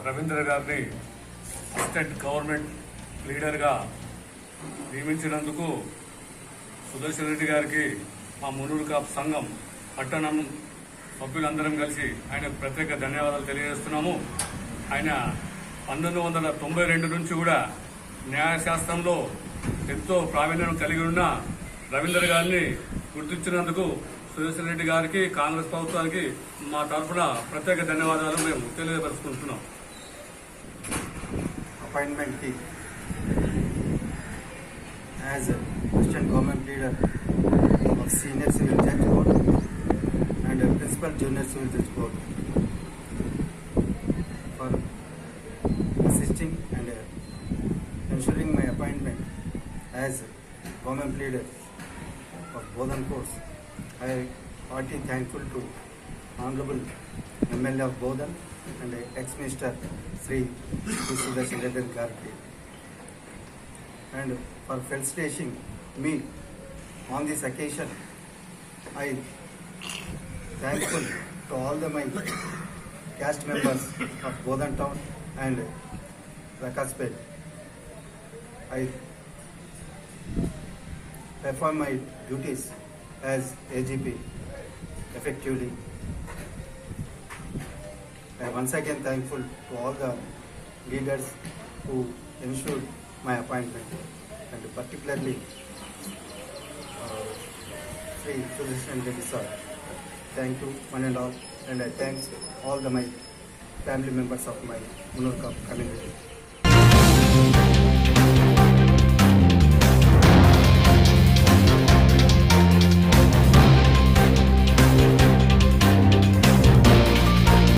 రవీంద్ర గారిని assistant government లీడర్గా నియమించినందుకు సుదర్శన్ రెడ్డి గారికి మా మునూరు కాపు సంఘం పట్టణం సభ్యులందరం కలిసి ఆయన ప్రత్యేక ధన్యవాదాలు తెలియజేస్తున్నాము. ఆయన 1992 నుంచి కూడా న్యాయశాస్త్రంలో ఎంతో ప్రావీణ్యం కలిగి ఉన్న రవీంద్ర గారిని గుర్తించినందుకు సుదర్శన్ రెడ్డి గారికి, కాంగ్రెస్ ప్రభుత్వానికి మా తరఫున ప్రత్యేక ధన్యవాదాలు మేము తెలియపరుచుకుంటున్నాం. Appointment as Assistant Government Leader of Senior Civil Judge Court and Principal Junior Civil Judge Court for assisting and ensuring my appointment as Government Leader of Bodhan Courts. I am heartily thankful to Honorable MLA of Bodhan and ex-minister Sri Sudarshan Reddy Garki, and for felicitating me on this occasion. I thankful to all my caste members of Bodhan Town and Rakaspet. I perform my duties as AGP effectively. I am once again thankful to all the leaders who ensured my appointment, and particularly Sri Sudarshan Reddy sir. Thank you one and all, and I thank all my family members of my Munur community.